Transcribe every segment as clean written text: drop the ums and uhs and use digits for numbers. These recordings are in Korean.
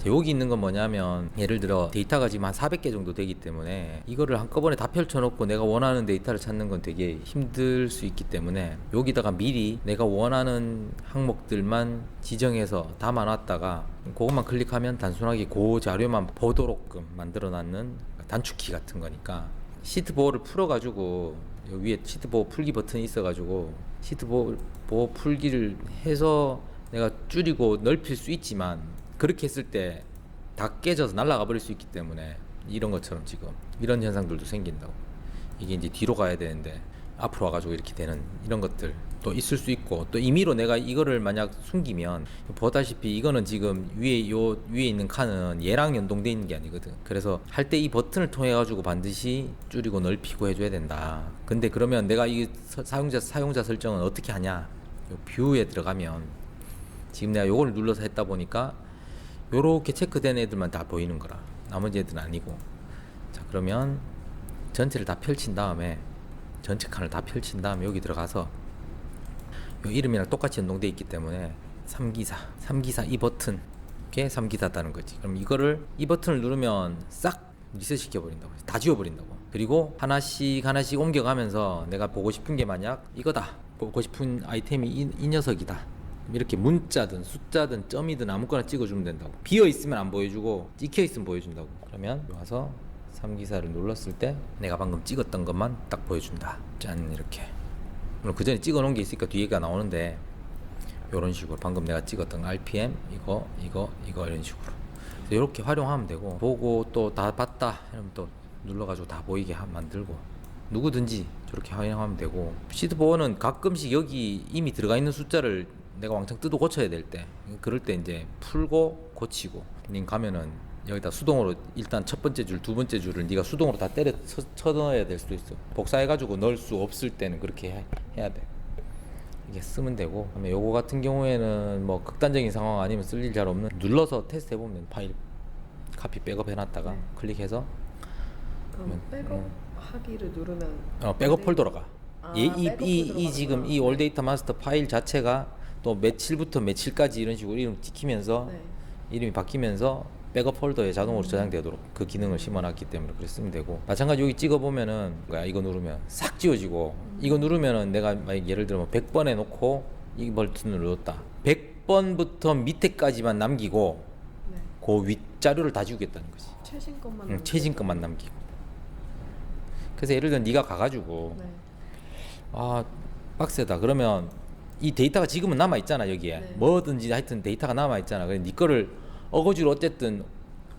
여기 있는 건 뭐냐면 예를 들어 데이터가 지금 한 400개 정도 되기 때문에 이거를 한꺼번에 다 펼쳐놓고 내가 원하는 데이터를 찾는 건 되게 힘들 수 있기 때문에 여기다가 미리 내가 원하는 항목들만 지정해서 담아놨다가 그것만 클릭하면 단순하게 그 자료만 보도록끔 만들어놨는 단축키 같은 거니까 시트 보호를 풀어가지고 여기 위에 시트 보호 풀기 버튼이 있어가지고 시트 보호 풀기를 해서 내가 줄이고 넓힐 수 있지만 그렇게 했을 때 다 깨져서 날아가 버릴 수 있기 때문에 이런 것처럼 지금 이런 현상들도 생긴다고. 이게 이제 뒤로 가야 되는데 앞으로 와가지고 이렇게 되는 이런 것들 또 있을 수 있고, 또 임의로 내가 이거를 만약 숨기면 보다시피 이거는 지금 요 위에 있는 칸은 얘랑 연동돼 있는 게 아니거든. 그래서 할 때 이 버튼을 통해 가지고 반드시 줄이고 넓히고 해줘야 된다. 근데 그러면 내가 이 사용자 설정은 어떻게 하냐? 요 뷰에 들어가면 지금 내가 요걸 눌러서 했다 보니까 요렇게 체크된 애들만 다 보이는 거라. 나머지 애들은 아니고. 자, 그러면 전체를 다 펼친 다음에 전체 칸을 다 펼친 다음에 여기 들어가서 요 이름이랑 똑같이 연동돼 있기 때문에 3기사 이 버튼, 이게 3기사다는 거지. 그럼 이거를 이 버튼을 누르면 싹 리셋 시켜버린다고, 다 지워버린다고. 그리고 하나씩 옮겨가면서 내가 보고 싶은 게 만약 이거다, 보고 싶은 아이템이 이 녀석이다, 이렇게 문자든 숫자든 점이든 아무거나 찍어주면 된다고. 비어있으면 안 보여주고 찍혀있으면 보여준다고. 그러면 와서 3기사를 눌렀을 때 내가 방금 찍었던 것만 딱 보여준다. 짠, 이렇게. 물론 그 전에 찍어 놓은 게 있으니까 뒤에가 나오는데 이런 식으로 방금 내가 찍었던 RPM 이거 이런 식으로 이렇게 활용하면 되고, 보고 또 다 봤다 이러면 또 눌러가지고 다 보이게 만들고, 누구든지 저렇게 활용하면 되고. 시트 보호는 가끔씩 여기 이미 들어가 있는 숫자를 내가 왕창 뜯어 고쳐야 될 때, 그럴 때 이제 풀고 고치고. 님 가면은 여기다 수동으로 일단 첫 번째 줄, 두 번째 줄을 네가 수동으로 다 때려 쳐 넣어야 될 수도 있어. 복사해가지고 넣을 수 없을 때는 그렇게 해야 돼. 이게 쓰면 되고. 그다음에 요거 같은 경우에는 뭐 극단적인 상황 아니면 쓸 일 잘 없는, 눌러서 테스트 해보면 파일 카피 백업 해놨다가 클릭해서. 그럼 백업 하기를 누르면 백업 폴더로 가. 백업 지금 이 올 데이터 마스터 파일 자체가 또 며칠부터 며칠까지 이런 식으로 이름 찍히면서 이름이 바뀌면서 백업 폴더에 자동으로 저장되도록 그 기능을 심어놨기 때문에 그렇게 쓰면 되고. 마찬가지 여기 찍어보면은 이거 누르면 싹 지워지고, 이거 누르면은 내가 만약 예를 들면 100번 해놓고 이 버튼을 눌렀다, 100번부터 밑에까지만 남기고 그 윗자료를 다 지우겠다는 거지. 최신 것만 남기고. 그래서 예를 들어 네가 가가지고 빡세다 그러면 이 데이터가 지금은 남아있잖아 여기에. 뭐든지 하여튼 데이터가 남아있잖아. 그래 네 거를 어거지로 어쨌든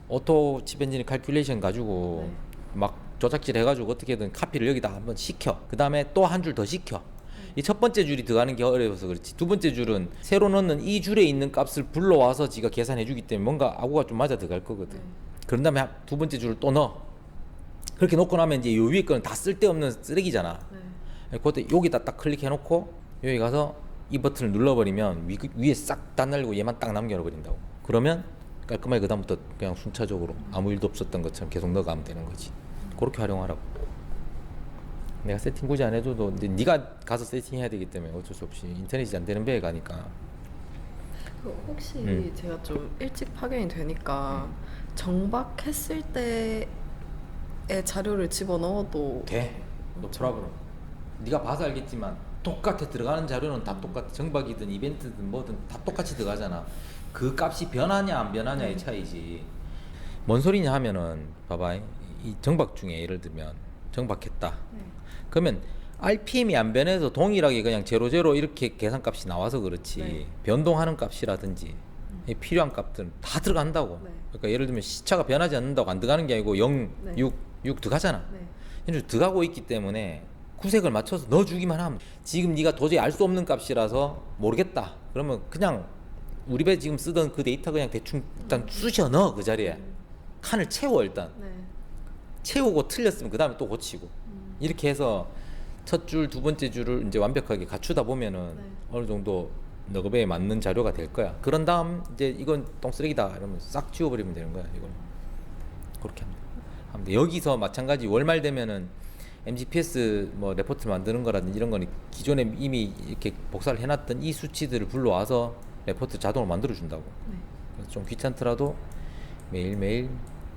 오토 칩 엔지니어 칼큘레이션 가지고 막 조작질 해가지고 어떻게든 카피를 여기다 한번 시켜. 그 다음에 또 한 줄 더 시켜. 이 첫 번째 줄이 들어가는 게 어려워서 그렇지, 두 번째 줄은 새로 넣는 이 줄에 있는 값을 불러와서 지가 계산해 주기 때문에 뭔가 아구가 좀 맞아 들어갈 거거든. 그런 다음에 두 번째 줄을 또 넣어. 그렇게 놓고 나면 이제 요 위에 거는 다 쓸데없는 쓰레기잖아. 그때 여기다 딱 클릭해 놓고 여기 가서 이 버튼을 눌러버리면 위에 싹 다 날리고 얘만 딱 남겨버린다고. 그러면 깔끔하게 그 다음부터 그냥 순차적으로 아무 일도 없었던 것처럼 계속 넣어가면 되는 거지. 그렇게 활용하라고. 내가 세팅 굳이 안 해줘도 이제 네가 가서 세팅해야 되기 때문에 어쩔 수 없이 인터넷이 안 되는 배에 가니까. 혹시 제가 좀 일찍 파견이 되니까 정박했을 때의 자료를 집어넣어도 돼. 너 트러블은 네가 봐서 알겠지만 똑같아. 들어가는 자료는 다 똑같아. 정박이든 이벤트든 뭐든 다 똑같이 들어가잖아. 그 값이 변하냐 안 변하냐의 차이지. 뭔 소리냐 하면은 봐봐, 이 정박 중에 예를 들면 정박했다 그러면 RPM이 안 변해서 동일하게 그냥 00 이렇게 계산값이 나와서 그렇지, 변동하는 값이라든지 필요한 값들은 다 들어간다고. 그러니까 예를 들면 시차가 변하지 않는다고 안 들어가는 게 아니고 0, 6 들어가잖아. 들어가고 있기 때문에 구색을 맞춰서 넣어주기만 하면. 지금 네가 도저히 알 수 없는 값이라서 모르겠다 그러면 그냥 우리 배 지금 쓰던 그 데이터 그냥 대충 일단 쑤셔 넣어. 그 자리에 칸을 채워. 일단 채우고 틀렸으면 그 다음에 또 고치고. 이렇게 해서 첫 줄, 두 번째 줄을 이제 완벽하게 갖추다 보면은 어느 정도 너그 배에 맞는 자료가 될 거야. 그런 다음 이제 이건 똥쓰레기다 이러면 싹 지워버리면 되는 거야. 이걸 그렇게 하면 돼. 여기서 마찬가지 월말 되면은 MGPS 뭐 레포트 만드는 거라든지 이런 거는 기존에 이미 이렇게 복사를 해놨던 이 수치들을 불러와서 레포트 자동으로 만들어 준다고. 그래서 좀 귀찮더라도 매일매일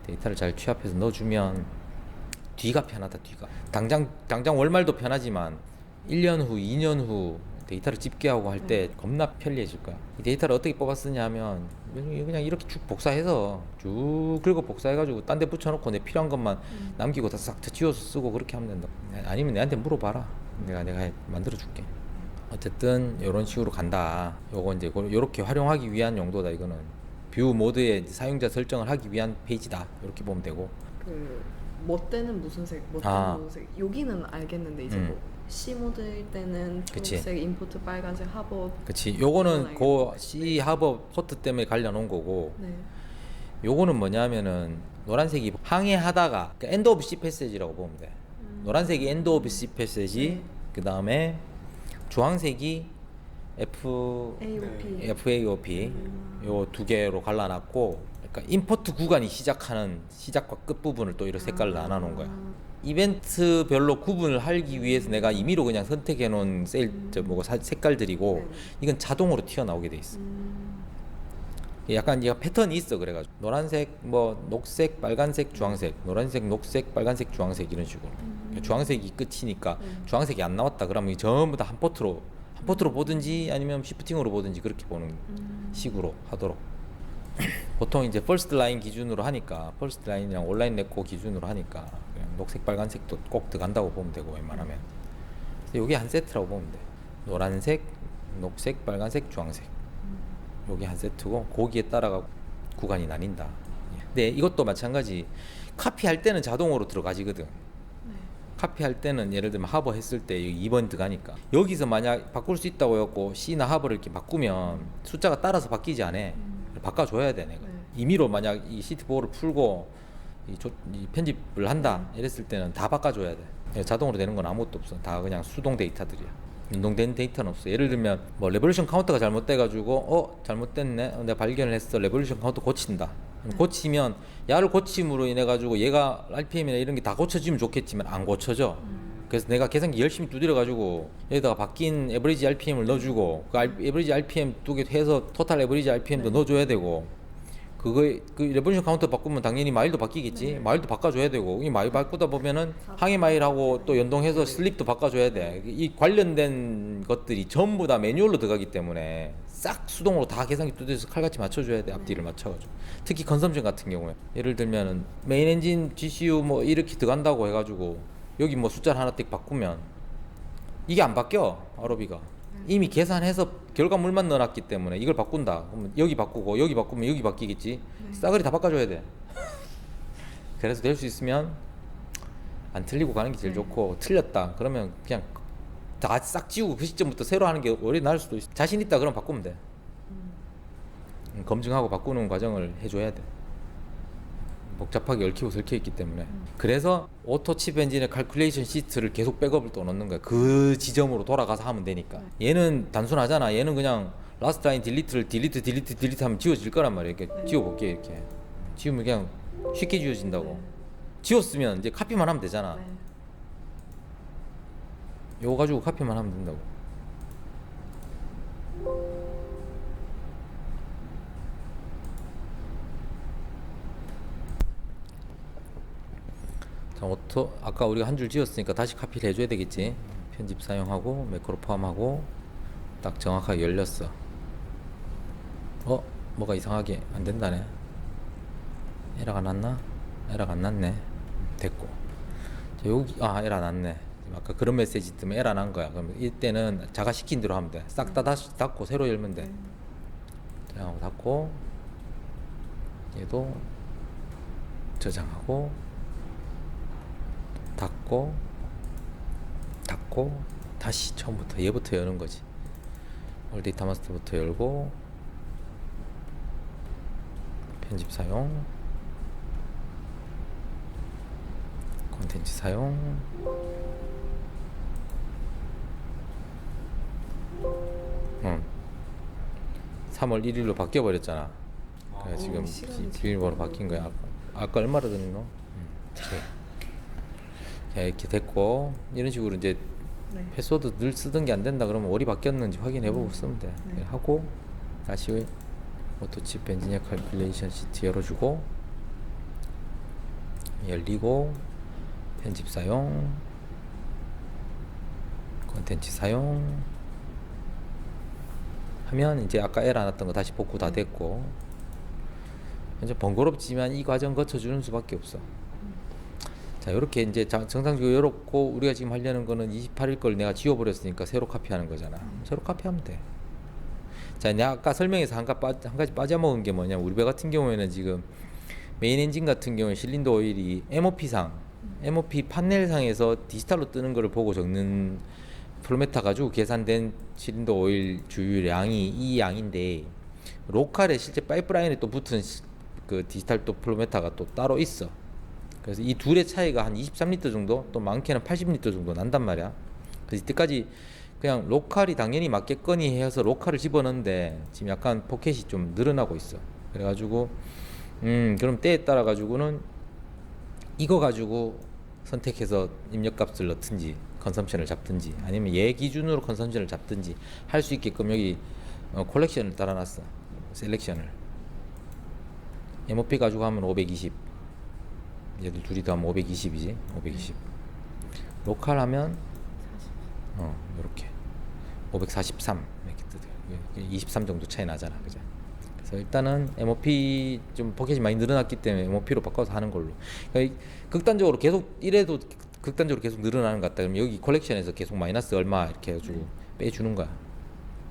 데이터를 잘 취합해서 넣어주면 뒤가 편하다. 뒤가 당장 월말도 편하지만 1년 후 2년 후 데이터를 집계하고 할 때 겁나 편리해질 거야. 이 데이터를 어떻게 뽑았느냐 하면 그냥 이렇게 쭉 복사해서 쭉 긁어 복사해가지고 딴 데 붙여놓고 내 필요한 것만 남기고 다 싹 지워서 쓰고 그렇게 하면 된다. 아니면 내한테 물어봐라. 내가 만들어줄게. 어쨌든 이런 식으로 간다. 요거 이제 요렇게 활용하기 위한 용도다. 이거는 뷰 모드에 사용자 설정을 하기 위한 페이지다. 이렇게 보면 되고. 뭐 때는 무슨 색, 뭐 때는 무슨 색. 여기는 알겠는데 이제 뭐 C 모드일 때는 초록색, 인포트 빨간색, 하버. 그치. 요거는 그 C 하버 포트 때문에 갈려놓은 거고. 네. 요거는 뭐냐면은 노란색이 항해하다가 그러니까 엔드 오브 C 패시지라고 보면 돼. 노란색이 엔드 오브 C 패시지. 네. 그 다음에 주황색이 FAOP 요 두 개로 갈라놨고, 그러니까 임포트 구간이 시작과 끝 부분을 또 이런 색깔로 나눠놓은 거야. 이벤트별로 구분을 하기 위해서 내가 임의로 그냥 선택해 놓은 색깔들이고, 이건 자동으로 튀어나오게 돼 있어. 약간 얘가 패턴이 있어. 그래가지고 노란색, 뭐 녹색, 빨간색, 주황색, 노란색, 녹색, 빨간색, 주황색 이런 식으로. 주황색이 끝이니까 주황색이 안 나왔다 그러면 전부 다 한 포트로 보든지 아니면 시프팅으로 보든지 그렇게 보는 식으로 하도록. 보통 이제 퍼스트 라인 기준으로 하니까, 퍼스트 라인이랑 온라인 네코 기준으로 하니까 그냥 녹색, 빨간색도 꼭 들어간다고 보면 되고, 웬만하면. 여기 한 세트라고 보면 돼. 노란색, 녹색, 빨간색, 주황색. 여기 한 세트고, 거기에 따라가 구간이 나뉜다. 근데 이것도 마찬가지. 카피할 때는 자동으로 들어가지거든. 카피할 때는 예를 들면 하버 했을 때 2번 들어가니까, 여기서 만약 바꿀 수 있다고 해갖고 C나 하버를 이렇게 바꾸면 숫자가 따라서 바뀌지 않아. 바꿔줘야 돼. 내가 임의로 만약 이 시트4를 풀고 이 편집을 한다 이랬을 때는 다 바꿔줘야 돼. 자동으로 되는 건 아무것도 없어. 다 그냥 수동 데이터들이야. 연동된 데이터는 없어. 예를 들면 뭐 레볼루션 카운터가 잘못돼가지고 잘못됐네, 내가 발견을 했어. 레볼루션 카운터 고친다. 고치면 야를 고침으로 인해 가지고 얘가 RPM이나 이런 게 다 고쳐지면 좋겠지만 안 고쳐져. 그래서 내가 계산기 열심히 두드려 가지고 여기다가 바뀐 에버리지 RPM을 넣어주고, 그 에버리지 RPM 두 개 해서 토탈 에버리지 RPM도 넣어줘야 되고, 그 레볼루션 카운터 바꾸면 당연히 마일도 바뀌겠지. 마일도 바꿔줘야 되고, 이 마일 바꾸다 보면은 항해 마일하고 또 연동해서 슬립도 바꿔줘야 돼. 이 관련된 것들이 전부 다 매뉴얼로 들어가기 때문에 싹 수동으로 다 계산기 두드려서 칼같이 맞춰줘야 돼. 앞뒤를 맞춰가지고. 특히 컨섬션 같은 경우에 예를 들면은 메인 엔진 GCU 뭐 이렇게 들어간다고 해가지고 여기 뭐 숫자를 하나 띡 바꾸면 이게 안 바뀌어. ROB가 이미 계산해서 결과물만 넣어놨기 때문에 이걸 바꾼다 그러면 여기 바꾸고, 여기 바꾸면 여기 바뀌겠지. 싸그리 다 바꿔줘야 돼. 그래서 될 수 있으면 안 틀리고 가는 게 제일 좋고, 틀렸다 그러면 그냥 다 싹 지우고 그 시점부터 새로 하는 게 오히려 나을 수도 있어. 자신 있다 그러면 바꾸면 돼. 검증하고 바꾸는 과정을 해줘야 돼. 복잡하게 얽히고 설켜 있기 때문에. 그래서 오토 칩 엔진의 칼큘레이션 시트를 계속 백업을 또 넣는 거야. 그 지점으로 돌아가서 하면 되니까. 얘는 단순하잖아. 얘는 그냥 라스트 라인 딜리트를 딜리트 하면 지워질 거란 말이야. 이렇게 지워볼게. 이렇게 지우면 그냥 쉽게 지워진다고. 지웠으면 이제 카피만 하면 되잖아. 요거 가지고 카피만 하면 된다고. 자, 아까 우리가 한 줄 지었으니까 다시 카피를 해줘야 되겠지. 편집 사용하고 매크로 포함하고 딱 정확하게 열렸어. 뭐가 이상하게 안 된다네. 에러가 났나? 에러가 안 났네. 됐고. 자, 여기 에러 났네. 아까 그런 메시지 뜨면 에러 난 거야. 그럼 이때는 자가 시킨 대로 하면 돼. 싹 다 다시 닫고 새로 열면 돼. 저장하고 닫고, 얘도 저장하고 닫고 다시 처음부터 얘부터 여는 거지. 올 데이터 마스터부터 열고, 편집 사용, 콘텐츠 사용, 3월 1일로 바뀌어 버렸잖아. 그래 지금 비밀번호 바뀐 거야. 아까 얼마나 들었노? 이렇게 됐고, 이런 식으로 이제 패스워드 늘 쓰던 게 안 된다 그러면 어디 바뀌었는지 확인해보고 쓰면 돼. 하고 다시 오토칩 엔지니어 칼큘레이션 시트 열어주고, 열리고 편집 사용, 콘텐츠 사용 하면 이제 아까 에러 났던 거 다시 복구 다 됐고, 이제 번거롭지만 이 과정 거쳐주는 수밖에 없어. 자, 이렇게 이제 정상적으로 열었고, 우리가 지금 하려는 거는 28일 걸 내가 지워버렸으니까 새로 카피하는 거잖아. 새로 카피하면 돼. 자, 내가 아까 설명해서 한 가지 빠져먹은 게 뭐냐면, 우리 배 같은 경우에는 지금 메인 엔진 같은 경우에 실린더 오일이 MOP 판넬상에서 디지털로 뜨는 거를 보고 적는 플로메타 가지고 계산된 실린더 오일 주유량이 이 양인데, 로컬에 실제 파이프라인에 또 붙은 그 디지털 또 플로메타가 또 따로 있어. 그래서 이 둘의 차이가 한 23리터 정도, 또 많게는 80리터 정도 난단 말이야. 그래서 이때까지 그냥 로컬이 당연히 맞겠거니 해서 로컬을 집어넣는데, 지금 약간 포켓이 좀 늘어나고 있어. 그래가지고 그럼 때에 따라 가지고는 이거 가지고 선택해서 입력값을 넣든지 컨섬션을 잡든지, 아니면 얘 기준으로 컨섬션을 잡든지 할 수 있게끔 여기 콜렉션을 따라놨어. 셀렉션을 MOP 가지고 하면 520, 얘들 둘이 더하면 520이지. 520 로컬 하면 이렇게 543 이렇게 뜨죠. 23 정도 차이 나잖아, 그죠? 그래서 일단은 MOP 좀 포켓이 많이 늘어났기 때문에 MOP로 바꿔서 하는 걸로. 그러니까 극단적으로 계속 이래도 극단적으로 계속 늘어나는 것 같다. 그럼 여기 콜렉션에서 계속 마이너스 얼마 이렇게 해가지고 빼주는 거야.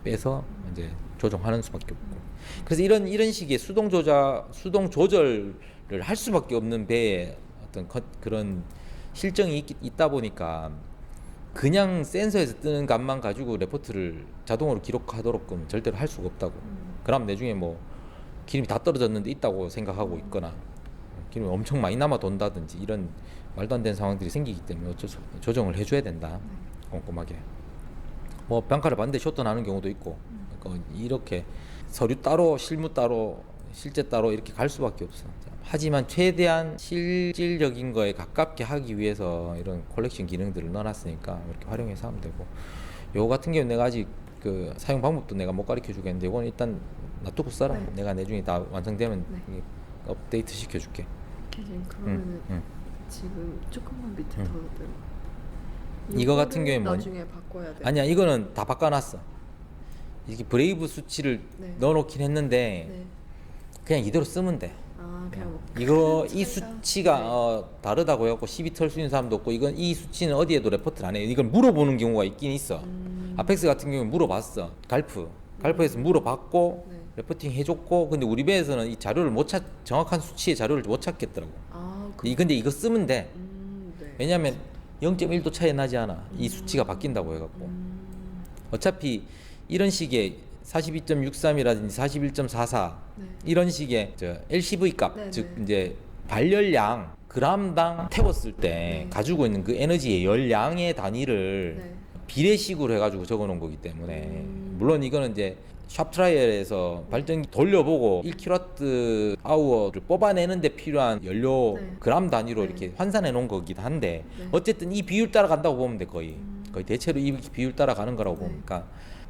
빼서 이제 조정하는 수밖에 없고. 그래서 이런 식의 수동 조절을 할 수밖에 없는 배에 어떤 그런 실정이 있다 보니까, 그냥 센서에서 뜨는 값만 가지고 레포트를 자동으로 기록하도록 절대로 할 수가 없다고. 그럼 나중에 뭐 기름이 다 떨어졌는데 있다고 생각하고 있거나, 기름이 엄청 많이 남아 돈다든지 이런 말도 안 되는 상황들이 생기기 때문에 어쩔 수 없이 조정을 해줘야 된다. 꼼꼼하게. 뭐 병가를 봤는데 쇼트 나는 경우도 있고, 그러니까 이렇게 서류 따로 실무 따로 실제 따로 이렇게 갈 수밖에 없어. 하지만 최대한 실질적인 거에 가깝게 하기 위해서 이런 콜렉션 기능들을 넣어놨으니까 이렇게 활용해서 하면 되고, 요거 같은 경우는 내가 아직 그 사용 방법도 내가 못 가르쳐 주겠는데, 이건 일단 놔두고 써라. 네. 내가 나중에 다 완성되면 업데이트 시켜줄게. 그러면은 지금 조금만 밑에 더 들어. 이거 같은 경우에 나중에 바꿔야 돼. 아니야, 이거는 다 바꿔놨어. 이렇게 브레이브 수치를 넣어놓긴 했는데 그냥 이대로 쓰면 돼. 그냥 뭐 이거 이 수치가 다르다고 해갖고 시비 털 수 있는 사람도 없고, 이건 이 수치는 어디에도 레포트를 안 해. 이걸 물어보는 경우가 있긴 있어. 아펙스 같은 경우는 물어봤어. 갈프에서 물어봤고 레포팅 해줬고, 근데 우리 배에서는 이 자료를 정확한 수치의 자료를 못 찾겠더라고. 근데 이거 쓰면 돼. 왜냐면 0.1도 차이 나지 않아. 이 수치가 바뀐다고 해갖고. 어차피 이런 식의 42.63이라든지 41.44 이런 식의 LCV 값, 즉 이제 발열량 그람당 태웠을 때 가지고 있는 그 에너지의 열량의 단위를 비례식으로 해가지고 적어놓은 거기 때문에, 물론 이거는 이제 샵 트라이얼에서 발전기 돌려보고 1kWh를 뽑아내는데 필요한 연료 그람 단위로 이렇게 환산해 놓은 거긴 한데, 어쨌든 이 비율 따라간다고 보면 돼. 거의 대체로 이 비율 따라가는 거라고 보니까,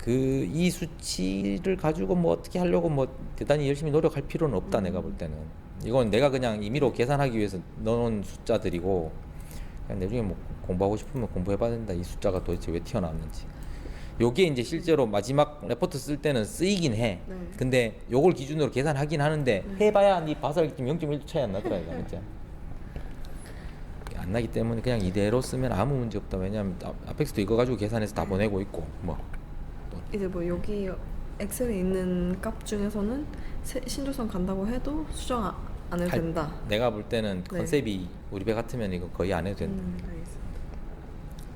이 수치를 가지고 뭐 어떻게 하려고 뭐 대단히 열심히 노력할 필요는 없다. 내가 볼 때는 이건 내가 그냥 임의로 계산하기 위해서 넣어놓은 숫자들이고, 그냥 나중에 뭐 공부하고 싶으면 공부해봐야 된다. 이 숫자가 도대체 왜 튀어나왔는지. 요게 이제 실제로 마지막 레포트 쓸 때는 쓰이긴 해. 근데 요걸 기준으로 계산하긴 하는데, 해봐야 네 바삭이 지금 0.1도 차이 안 나더라. 이거 진짜 안 나기 때문에 그냥 이대로 쓰면 아무 문제 없다. 왜냐면 아펙스도 이거 가지고 계산해서 다 보내고 있고. 뭐 이제 뭐 여기 엑셀에 있는 값 중에서는 신조선 간다고 해도 수정 안 해도 된다. 내가 볼 때는 컨셉이 우리 배 같으면 이거 거의 안 해도 된다. 알겠습니다.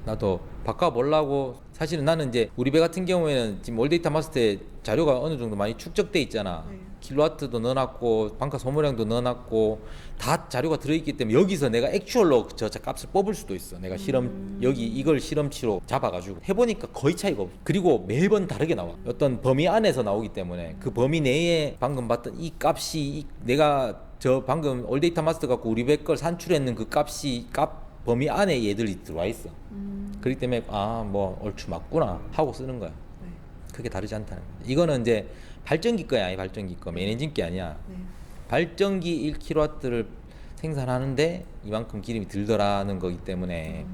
나도 바꿔보려고. 사실은 나는 이제 우리 배 같은 경우에는 지금 올데이터 마스터에 자료가 어느 정도 많이 축적돼 있잖아. 킬로와트도 넣어놨고 방가 소모량도 넣어놨고 다 자료가 들어있기 때문에, 여기서 내가 액츄얼로 저 값을 뽑을 수도 있어. 내가 여기 이걸 실험치로 잡아가지고 해보니까 거의 차이가 없어. 그리고 매번 다르게 나와. 어떤 범위 안에서 나오기 때문에 그 범위 내에 방금 봤던 이 값이 내가 저 방금 올데이터 마스터 갖고 우리 배 걸 산출했는 그 값이 범위 안에 얘들이 들어와 있어. 그렇기 때문에 뭐 얼추 맞구나 하고 쓰는 거야. 크게 다르지 않다는 거야. 이거는 이제 발전기 거야. 발전기 거 메인 엔진 게 아니야. 발전기 1kW를 생산하는데 이만큼 기름이 들더라는 거기 때문에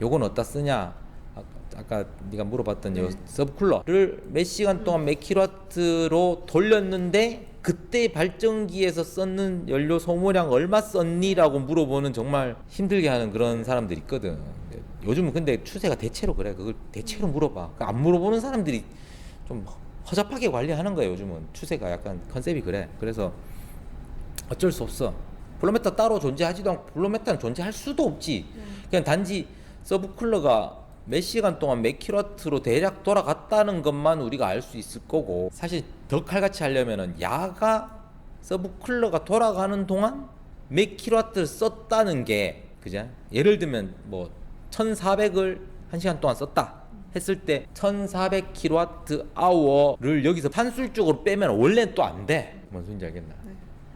요건 어디다 쓰냐? 아까 네가 물어봤던 요 서브쿨러를 몇 시간 동안 몇 킬로와트로 돌렸는데 그때 발전기에서 썼는 연료 소모량 얼마 썼니라고 물어보는 정말 힘들게 하는 그런 사람들이 있거든. 요즘은 근데 추세가 대체로 그래. 그걸 대체로 물어봐. 안 물어보는 사람들이 좀 허접하게 관리하는 거예요. 요즘은 추세가 약간 컨셉이 그래. 그래서 어쩔 수 없어. 블로메타 따로 존재하지도 않고 블로메타는 존재할 수도 없지. 그냥 단지 서브쿨러가 몇 시간 동안 몇 킬로와트로 대략 돌아갔다는 것만 우리가 알 수 있을 거고, 사실 더 칼같이 하려면은 야가 서브쿨러가 돌아가는 동안 몇 킬로와트를 썼다는 게, 그죠? 예를 들면 뭐 1400을 1시간 동안 썼다 했을 때 1400 킬로와트 아워를 여기서 산술적으로 빼면 원래는 또 안 돼. 뭔 소린지 알겠나?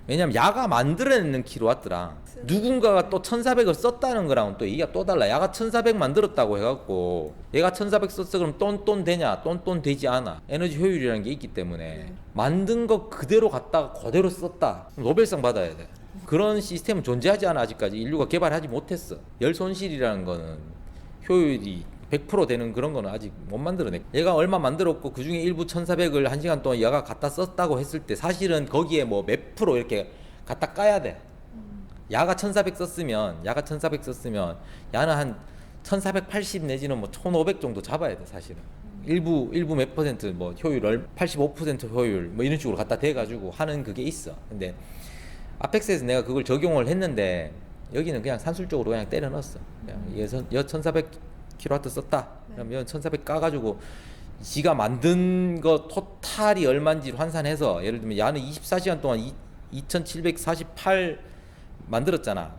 왜냐면 야가 만들어내는 킬로와트랑 누군가가 또 1400을 썼다는 거랑은 또 얘기가 또 달라. 야가 1400 만들었다고 해갖고 얘가 1400 썼어 그럼 똔똔 되냐? 똔똔 되지 않아. 에너지 효율이라는 게 있기 때문에 만든 거 그대로 갖다가 그대로 썼다. 그럼 노벨상 받아야 돼. 그런 시스템은 존재하지 않아. 아직까지 인류가 개발하지 못했어. 열 손실이라는 거는 효율이 100% 되는 그런 거는 아직 못 만들어내. 얘가 얼마 만들었고 그 중에 일부 1400을 1시간 동안 얘가 갖다 썼다고 했을 때 사실은 거기에 뭐 몇 프로 이렇게 갖다 까야 돼. 야가 1400 썼으면 야는 한 1480 내지는 뭐 1500 정도 잡아야 돼 사실은. 일부 몇 퍼센트 뭐 효율 85% 효율 뭐 이런 식으로 갖다 대가지고 하는 그게 있어. 근데 아펙스에서 내가 그걸 적용을 했는데 여기는 그냥 산술적으로 그냥 때려 넣었어. 그냥 1400 킬로와트 썼다. 그러면 1400 까가지고 지가 만든 거 토탈이 얼마인지를 환산해서, 예를 들면 야는 24시간 동안 2748 만들었잖아.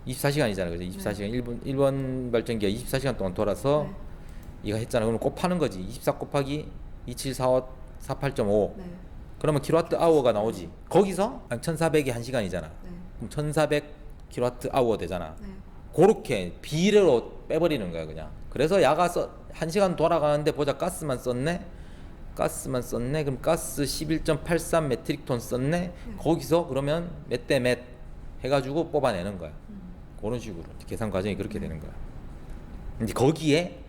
24시간이잖아. 그죠? 24시간. 1번 발전기가 24시간 동안 돌아서 이거 했잖아. 그러면 곱하는 거지. 24 곱하기 2745 48.5. 그러면 킬로와트 아워가 나오지. 거기서 1400이 1시간이잖아. 그럼 1400 킬로와트 아워 되잖아. 그렇게 비례로 빼버리는 거야 그냥. 그래서 야가 1시간 돌아가는데 보자 가스만 썼네. 그럼 가스 11.83 메트릭톤 썼네. 거기서 그러면 몇 대 몇 해가지고 뽑아내는 거야. 그런 식으로 계산 과정이 그렇게 되는 거야. 이제 거기에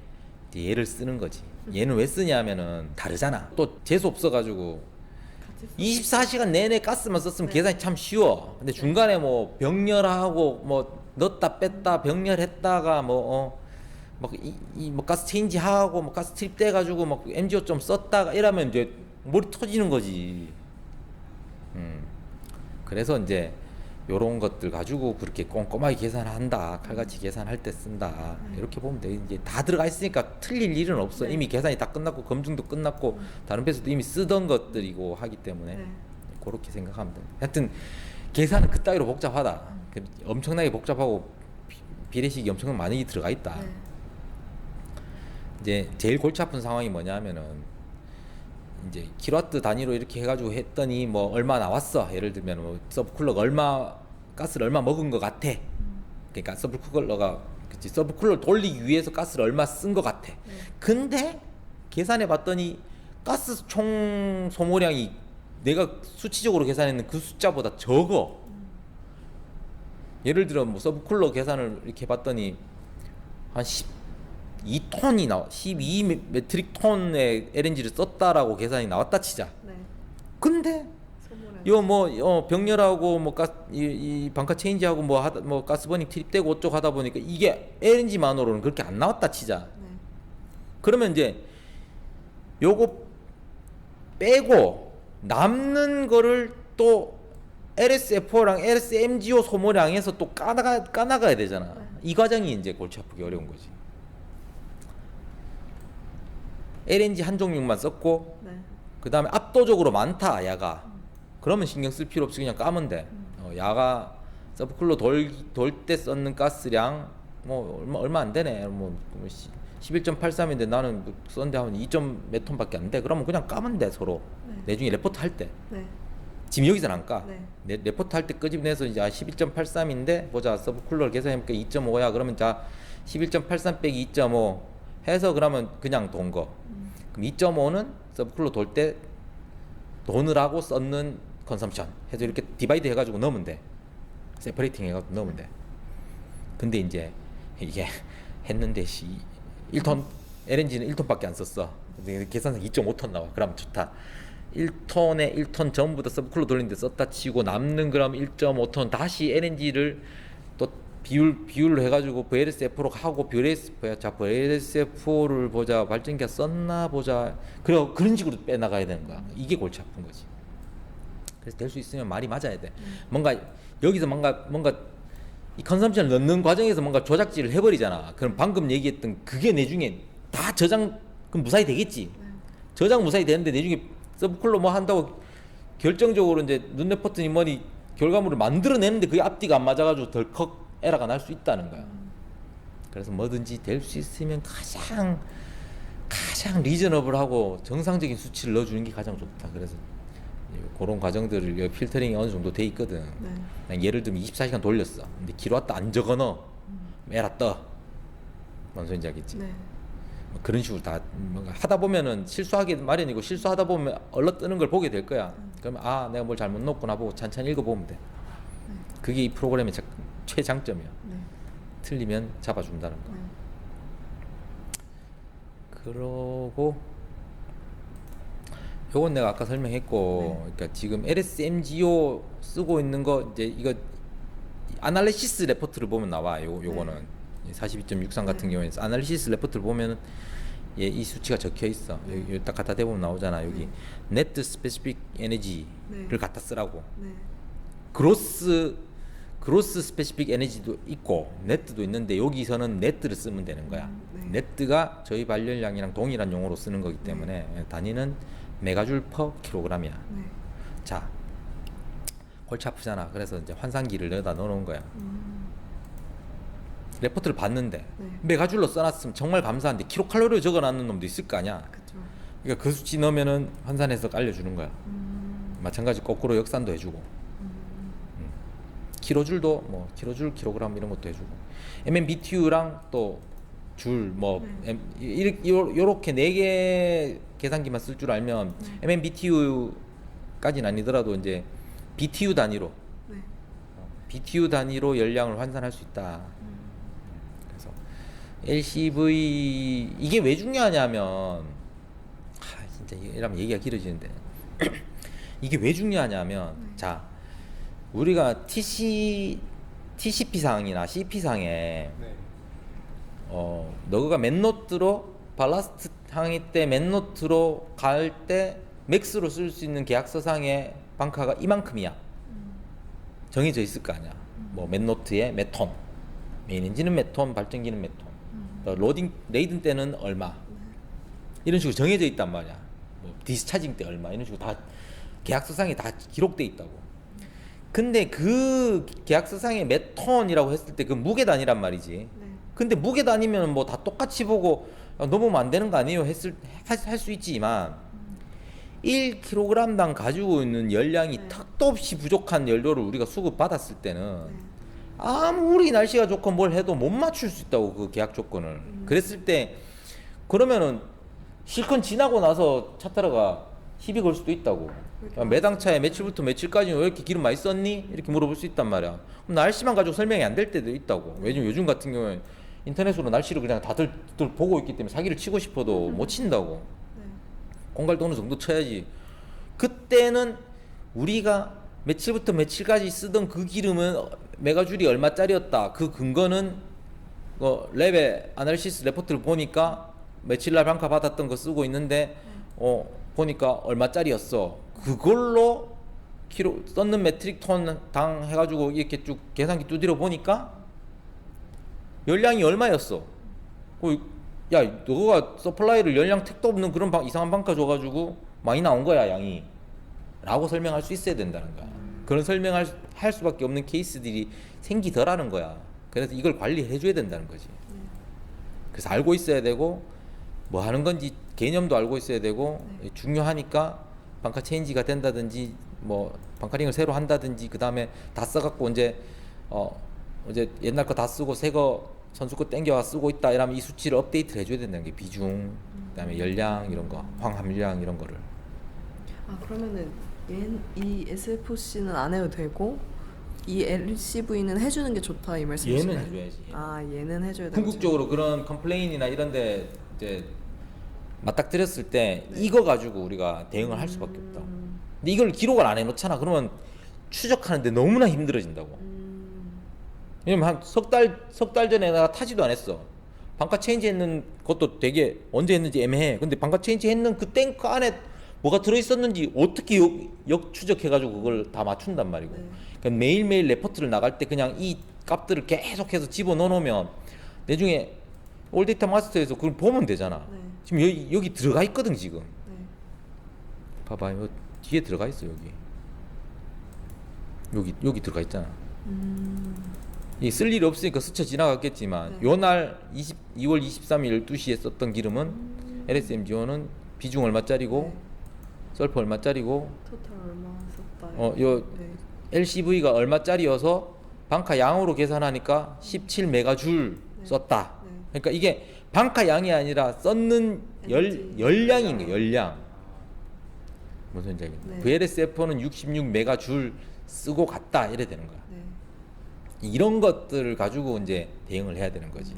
이제 얘를 쓰는 거지. 얘는 왜 쓰냐면은 다르잖아. 또 재수 없어가지고 24시간 내내 가스만 썼으면 계산이 참 쉬워. 근데 중간에 뭐 병렬하고 뭐 넣었다 뺐다 병렬했다가 뭐 가스 체인지 하고 뭐 가스 트립 떼가지고 막 MGO 좀 썼다가 이러면 이제 머리 터지는 거지. 그래서 이제 요런 것들 가지고 그렇게 꼼꼼하게 계산한다. 칼같이 계산할 때 쓴다. 이렇게 보면 돼. 이제 다 들어가 있으니까 틀릴 일은 없어. 이미 계산이 다 끝났고 검증도 끝났고 다른 배수도 이미 쓰던 것들이고 하기 때문에 그렇게 생각하면 돼. 하여튼 계산은 그따위로 복잡하다. 엄청나게 복잡하고 비례식이 엄청 많이 들어가 있다. 이제 제일 골치 아픈 상황이 뭐냐면은 이제 킬로와트 단위로 이렇게 해가지고 했더니 뭐 얼마 나왔어. 예를 들면 뭐 서브쿨러가 가스를 얼마 먹은 것 같아. 그러니까 서브쿨러가 서브쿨러를 돌리기 위해서 가스를 얼마 쓴 것 같아. 근데 계산해 봤더니 가스 총 소모량이 내가 수치적으로 계산했는 그 숫자보다 적어. 예를 들어 뭐 서브쿨러 계산을 이렇게 봤더니 한 12톤이 나와. 12 메트릭 톤의 LNG를 썼다라고 계산이 나왔다 치자. 근데 이거 뭐 병렬하고 뭐 이 방카 체인지하고 뭐 가스버닝 트립되고 어쩌고 하다 보니까 이게 LNG만으로는 그렇게 안 나왔다 치자. 그러면 이제 요거 빼고 남는 거를 또 LSFO랑 LSMGO 소모량에서 또 까나가야 되잖아. 이 과정이 이제 골치 아프게 어려운 거지. LNG 한 종류만 썼고 그 다음에 압도적으로 많다 야가. 그러면 신경 쓸 필요 없이 그냥 까면 돼. 야가 서브쿨러 돌 때 썼는 가스량 뭐 얼마 안 되네. 뭐 11.83인데 나는 썼는데 한 2점 몇 톤밖에 안 돼. 그러면 그냥 까면 돼 서로. 나중에 레포트 할 때. 지금 여기서는 안 까. 레포트 할 때 끄집내서 이제 11.83인데 보자 서브쿨러를 계산해볼게 2.5야. 그러면 자 11.83 빼기 2.5 해서 그러면 그냥 돈 거. 그럼 2.5는 서브쿨러 돌 때 돈을 하고 썼는 컨섬션 해서 이렇게 디바이드 해가지고 넣으면 돼. 세퍼레이팅 해가지고 넣으면 돼. 근데 이제 이게 했는데 1톤 LNG는 1톤밖에 안 썼어. 근데 계산상 2.5톤 나와. 그럼 좋다. 1톤에 1톤 전부 다 서브쿨러 돌리는데 썼다 치고 남는 그럼 1.5톤 다시 LNG를 또 비율로 해가지고 VLSFO로 하고 VLSFO를 보자, 발전기가 썼나 보자. 그런 식으로 빼나가야 되는 거야. 이게 골치 아픈 거지. 그래서 될 수 있으면 말이 맞아야 돼. 뭔가 여기서 뭔가 이 컨섬션을 넣는 과정에서 뭔가 조작질을 해버리잖아. 그럼 방금 얘기했던 그게 내중에 다 저장 그럼 무사히 되겠지. 저장 무사히 되는데 내중에 서브쿨러 뭐 한다고 결정적으로 이제 눈내퍼트니 뭐니 결과물을 만들어내는데 그게 앞뒤가 안 맞아가지고 덜컥 에러가 날 수 있다는 거야. 그래서 뭐든지 될 수 있으면 가장 리저너블하고 정상적인 수치를 넣어주는 게 가장 좋다. 그래서 그런 과정들을 필터링이 어느 정도 돼 있거든. 난 예를 들면 24시간 돌렸어. 근데 킬로와트 안 적어넣어. 에러 떠. 뭔 소리인지 알겠지? 뭐 그런 식으로 다 뭔가 하다 보면은 실수하기 마련이고 실수하다 보면 얼른 뜨는 걸 보게 될 거야. 그러면 아 내가 뭘 잘못 넣었구나 보고 천천히 읽어보면 돼. 그게 이 프로그램의 최장점이야. 틀리면 잡아준다는 거. 그러고 요건 내가 아까 설명했고, 그러니까 지금 LSMGO 쓰고 있는 거 이제 이거 아날리시스 레포트를 보면 나와. 요거는 42.63 같은 경우에 아날리시스 레포트를 보면 이 수치가 적혀 있어. 여기 딱 갖다 대보면 나오잖아. 여기 네트 스페시픽 에너지를 갖다 쓰라고. 그로스 스페시픽 에너지도 있고 네트도 있는데 여기서는 네트를 쓰면 되는 거야. 네트가 저희 발열량이랑 동일한 용어로 쓰는 거기 때문에 단위는 메가줄 퍼 킬로그램이야. 자, 골치 아프잖아. 그래서 이제 환산기를 넣어다 넣어놓은 거야. 레포트를 봤는데 메가줄로 써놨으면 정말 감사한데 킬로칼로리를 적어놨는 놈도 있을 거 아니야. 그러니까 그 수치 넣으면은 환산해서 알려주는 거야. 마찬가지 거꾸로 역산도 해주고. 킬로줄도 뭐 킬로줄, 킬로그램 이런 것도 해주고 MMBTU랑 또 줄 뭐 요렇게 4개 계산기만 쓸 줄 알면 MMBTU까지는 아니더라도 이제 BTU 단위로 BTU 단위로 열량을 환산할 수 있다. 그래서 LCV 이게 왜 중요하냐면 진짜 이러면 얘기가 길어지는데 이게 왜 중요하냐면 자 우리가 TCP 상이나 CP 상에 너가 맨노트로 발라스트 항이 때 맨노트로 갈 때 맥스로 쓸 수 있는 계약서 상의 방카가 이만큼이야. 정해져 있을 거 아니야. 뭐 맨노트에 몇 톤, 메인 엔진은 몇 톤, 발전기는 몇 톤, 로딩 레이든 때는 얼마 이런 식으로 정해져 있단 말이야. 뭐 디스차징 때 얼마 이런 식으로 다 계약서 상에 다 기록돼 있다고. 근데 그 계약서상에 몇 톤이라고 했을 때 그 무게 단위란 말이지. 근데 무게 단위면 뭐 다 똑같이 보고 넘으면 안 되는 거 아니에요? 할 수 있지만 1kg당 가지고 있는 열량이 턱도 없이 부족한 연료를 우리가 수급받았을 때는 아무리 날씨가 좋고 뭘 해도 못 맞출 수 있다고 그 계약 조건을. 그랬을 때 그러면은 실컷 지나고 나서 차 타러가 시비 걸 수도 있다고. 매당 차에 며칠부터 며칠까지 왜 이렇게 기름 많이 썼니? 이렇게 물어볼 수 있단 말이야. 그럼 날씨만 가지고 설명이 안 될 때도 있다고. 왜냐면 요즘 같은 경우에 인터넷으로 날씨를 그냥 다들 보고 있기 때문에 사기를 치고 싶어도 못 친다고. 공갈도 어느 정도 쳐야지. 그때는 우리가 며칠부터 며칠까지 쓰던 그 기름은 메가줄이 얼마짜리였다. 그 근거는 랩의 아날리시스 레포트를 보니까 며칠날 방카 받았던 거 쓰고 있는데 보니까 얼마짜리였어. 그걸로 키로 썼는 메트릭 톤 당 해가지고 이렇게 쭉 계산기 두드려 보니까 열량이 얼마였어. 야 너가 서플라이를 열량 택도 없는 그런 이상한 방카 줘가지고 많이 나온 거야 양이 라고 설명할 수 있어야 된다는 거야. 그런 설명할 할 수밖에 없는 케이스들이 생기더라는 거야. 그래서 이걸 관리해 줘야 된다는 거지. 그래서 알고 있어야 되고 뭐 하는 건지 개념도 알고 있어야 되고 중요하니까 방카 체인지가 된다든지 뭐 방카링을 새로 한다든지 그 다음에 다 써갖고 이제 옛날 거 다 쓰고 새 거 선수 거 땡겨와 쓰고 있다 이러면 이 수치를 업데이트를 해줘야 된다는 게 비중 그다음에 열량 이런 거 황함량 이런 거를. 아 그러면은 이 SFC는 안 해도 되고 이 LCV는 해주는 게 좋다 이 말씀이신가요? 얘는 해줘야지. 얘는. 아 얘는 해줘야 되는 궁극적으로 그런 컴플레인이나 이런데 이제 맞닥뜨렸을 때 네. 이거 가지고 우리가 대응을 할 수밖에 없다. 근데 이걸 기록을 안 해놓잖아. 그러면 추적하는데 너무나 힘들어진다고. 왜냐면 한 석 달 전에 내가 타지도 안 했어. 방가 체인지 했는 것도 되게 언제 했는지 애매해. 근데 방가 체인지 했는 그 탱크 안에 뭐가 들어있었는지 어떻게 역추적해가지고 그걸 다 맞춘단 말이고. 네. 그러니까 매일매일 레포트를 나갈 때 그냥 이 값들을 계속해서 집어넣어놓으면 나중에 올데이터 마스터에서 그걸 보면 되잖아. 네. 지금 여기 들어가 있거든 지금. 네. 봐봐, 요 뒤에 들어가 있어 여기 들어가 있잖아. 이 쓸 일이 없으니까 스쳐 지나갔겠지만 네. 요날 2월 23일 12시에 썼던 기름은 LSMGO는 비중 얼마짜리고 네. 설프 얼마짜리고 토탈 얼마 썼다. 요 네. LCV가 얼마짜리여서 방카 양으로 계산하니까 17메가줄 네. 썼다. 네. 그러니까 이게 방카 양이 아니라 썼는 에너지. 열량인 거예요. 열량. 무슨 얘기냐? 네. VLSF는 66메가줄 쓰고 갔다 이래 되는 거야. 네. 이런 것들을 가지고 이제 대응을 해야 되는 거지.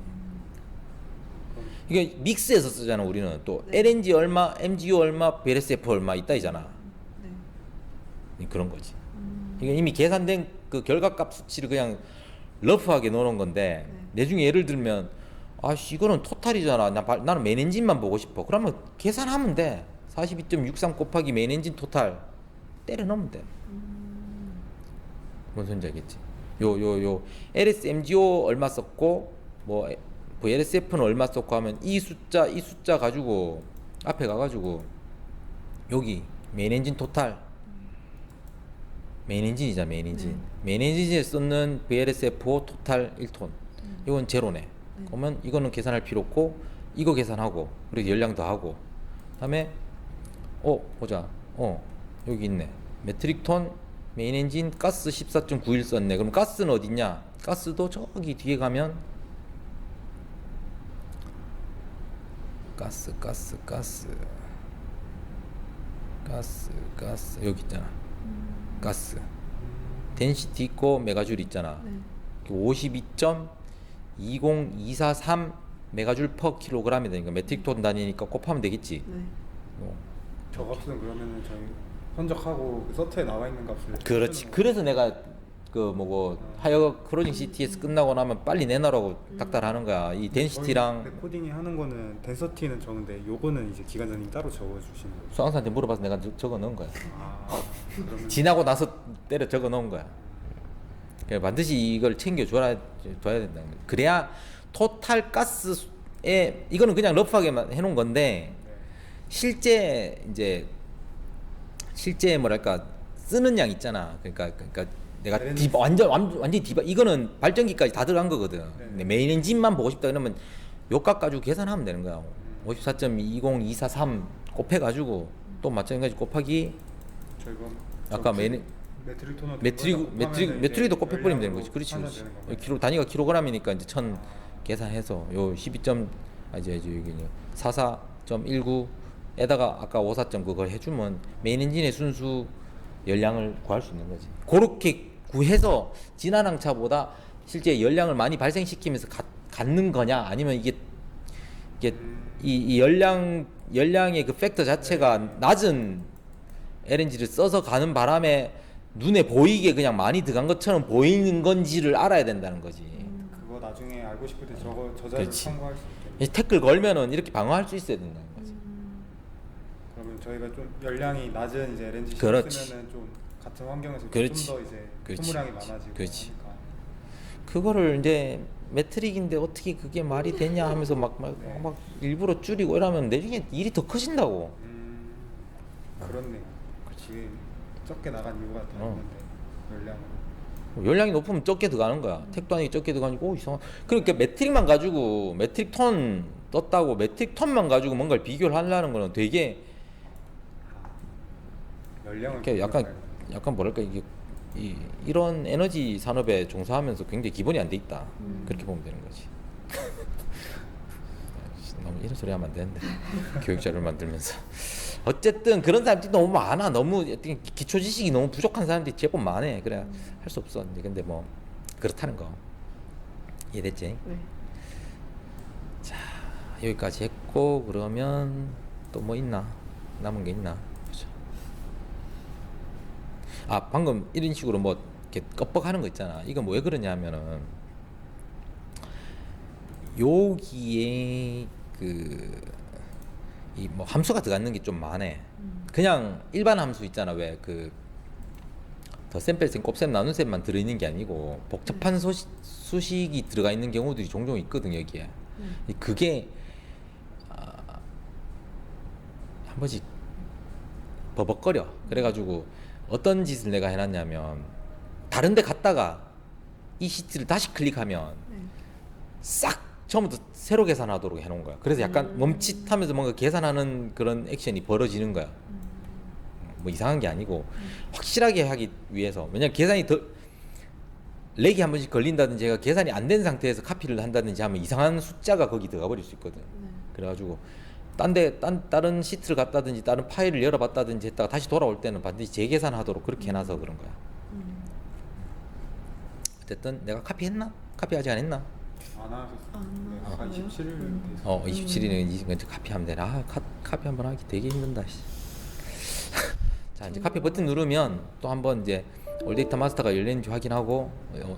이게 믹스해서 쓰잖아. 우리는 또 네. LNG 얼마, MGO 얼마, VLSF 얼마 있다이잖아. 네. 그런 거지. 이게 이미 계산된 그 결과값 수치를 그냥 러프하게 넣어놓은 건데 나중에 예를 들면 아씨 이거는 토탈이잖아. 나는 메인 엔진만 보고 싶어. 그러면 계산하면 돼. 42.63 곱하기 메인 엔진 토탈 때려 넣으면 돼. 뭔 소리인지 알겠지? 요 LSMGO 얼마 썼고 뭐 VLSF는 얼마 썼고 하면 이 숫자 가지고 앞에 가가지고 여기 메인 엔진 토탈 메인 엔진이자 메인 엔진. 메인 엔진에 썼는 VLSF 토탈 1톤. 이건 제로네. 그러면 이거는 계산할 필요 없고 이거 계산하고 그리고 열량 더하고 그다음에 보자. 여기 있네. 메트릭 톤 메인 엔진 가스 14.91 썼네. 그럼 가스는 어디 있냐? 가스도 저기 뒤에 가면 가스 여기 있잖아. 가스 덴시티 있고 메가줄 있잖아. 네. 52.20243 메가줄 퍼 킬로그램이 되니까 메트릭 톤 단위니까 곱하면 되겠지. 네. 저 값은 그러면은 저희 선적하고 그 서트에 나와 있는 값을 그렇지. 쓰는 그래서 내가 그 뭐고 하이어 크로징 CTS 끝나고 나면 빨리 내놔라고 닥달하는 거야. 이 덴시티랑 저희 레코딩이 하는 거는 덴서티는 적은데 요거는 이제 기관장님 따로 적어주시는 거예요. 수강사한테 물어봐서 내가 적어 넣은 거야. 그러면 지나고 나서 때려 적어 놓은 거야. 그러니까 반드시 이걸 챙겨줘야 된다는 거야. 그래야 토탈 가스에 이거는 그냥 러프하게만 해놓은 건데 실제 뭐랄까 쓰는 양 있잖아. 그러니까 내가 완전히 디바 이거는 발전기까지 다 들어간 거거든. 근데 메인 엔진만 보고 싶다 그러면 요 값 가지고 계산하면 되는 거야. 54.20243 곱해가지고 또 마찬가지 곱하기 저희가 아까 메트릭 메트릭도 곱해버리면 되는 거지. 그렇지. 킬로 단위가 킬로그램이니까 이제 1000 계산해서 요 12점 이제 여기 44.19에다가 아까 54점 그걸 해주면 메인 엔진의 순수 열량을 구할 수 있는 거지. 그렇게 구해서 진한 항차보다 실제 열량을 많이 발생시키면서 갖는 거냐 아니면 이게 이 열량의 그 팩터 자체가 낮은 LNG를 써서 가는 바람에 눈에 보이게 그냥 많이 들어간 것처럼 보이는 건지를 알아야 된다는 거지. 그거 나중에 알고 싶을 때 저자를 그렇지. 참고할 수 있게. 이 태클 걸면은 이렇게 방어할 수 있어야 된다는 거지. 그러면 저희가 좀 열량이 낮은 이제 LNG 그렇지. 쓰면은 좀 같은 환경에서 좀 그렇지. 더 이제 그렇지. 소모량이 많아지고 그렇지. 하니까. 그거를 이제 매트릭인데 어떻게 그게 말이 되냐 하면서 막 일부러 줄이고 이러면 나중에 일이 더 커진다고. 그렇네요. 지금 적게 나간 이유가 다 있는데 열량으로. 열량이 높으면 적게 들어가는 거야. 택도 아니게 적게 들어가니까 이상한. 그러니까 매트릭만 가지고 매트릭 톤 떴다고 매트릭 톤만 가지고 뭔가를 비교를 하려는 거는 되게 열량을 이렇게 약간 뭐랄까 이게 이런 에너지 산업에 종사하면서 굉장히 기본이 안 돼 있다. 그렇게 보면 되는 거지. 너무 이런 소리 하면 안 되는데 교육 자료를 만들면서 어쨌든 그런 사람들이 너무 많아. 너무 기초 지식이 너무 부족한 사람들이 제법 많아. 그래 할 수 없어. 근데 뭐 그렇다는 거 이해됐지? 네. 자 여기까지 했고 그러면 또 뭐 있나? 남은 게 있나? 보자. 아 방금 이런 식으로 뭐 이렇게 껍벅하는 거 있잖아. 이건 왜 그러냐면은 여기에 그 이 뭐 함수가 들어가는 게 좀 많아. 그냥 일반 함수 있잖아. 왜 그 덧셈, 뺄셈, 곱셈, 나눗셈만 들어있는 게 아니고 복잡한 수식이 들어가 있는 경우들이 종종 있거든 여기에. 그게 한 번씩 버벅거려. 그래가지고 어떤 짓을 내가 해놨냐면 다른 데 갔다가 이 시트를 다시 클릭하면 싹 처음부터 새로 계산하도록 해놓은 거야. 그래서 약간 멈칫하면서 뭔가 계산하는 그런 액션이 벌어지는 거야. 뭐 이상한 게 아니고 확실하게 하기 위해서. 왜냐면 계산이 더 렉이 한 번씩 걸린다든지 제가 계산이 안 된 상태에서 카피를 한다든지 하면 이상한 숫자가 거기 들어가 버릴 수 있거든. 그래가지고 다른 시트를 갔다든지 다른 파일을 열어봤다든지 했다가 다시 돌아올 때는 반드시 재계산하도록 그렇게 해놔서 그런 거야. 어쨌든 내가 카피했나? 카피 아직 안 했나? 안 하셨어요. 안 네, 아까 하셨어요? 27일 27일에 이제 카피하면 되나? 카피 한번 하기 되게 힘든다. 씨. 자 이제 카피 버튼 누르면 또 한번 이제 올데이터 마스터가 열렸는지 확인하고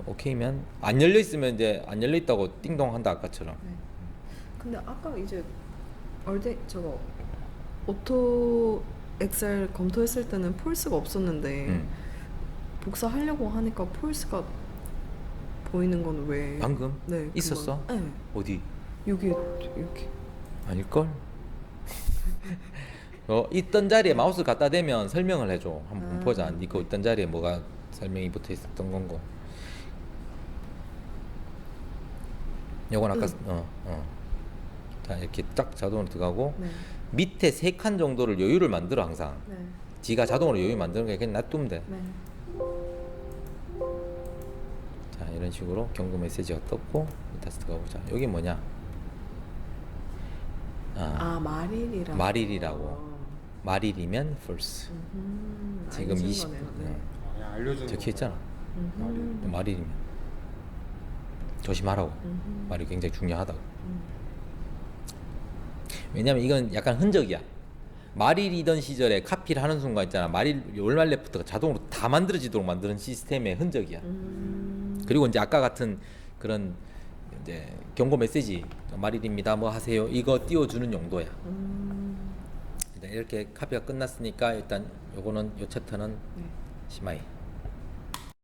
오케이면 안 열려 있으면 이제 안 열려 있다고 띵동 한다 아까처럼. 네. 근데 아까 이제 저거 오토 엑셀 검토했을 때는 폴스가 없었는데 복사하려고 하니까 폴스가 보이는 건 왜? 방금 네. 있었어? 네. 어디? 여기. 아닐걸? 있던 자리에 마우스 갖다 대면 설명을 해줘. 한번 보자. 이거 있던 자리에 뭐가 설명이 붙어 있었던 건고. 요건 아까 자 이렇게 딱 자동으로 들어가고 네. 밑에 3칸 정도를 여유를 만들어 항상. 네. 지가 자동으로 여유 만드는 게 그냥 놔두면 돼. 네. 자 이런 식으로 경고 메시지가 떴고 다시 들어가 보자. 여기 뭐냐? 말일이라고. 말일이라고. 말일이면 false. 지금 알려준 20 거네요. 네. 그냥 알려주는 적혀 있잖아. 음흠. 말일이면 조심하라고. 말이 굉장히 중요하다고. 왜냐면 이건 약간 흔적이야. 말일이던 시절에 카피를 하는 순간 있잖아. 말일 월말 레프트가 자동으로 다 만들어지도록 만드는 시스템의 흔적이야. 그리고 이제 아까 같은 그런 이제 경고 메시지 말일입니다. 뭐 하세요. 이거 띄워주는 용도야. 일단 이렇게 카피가 끝났으니까 일단 요거는 요 챕터는 네. 시마이.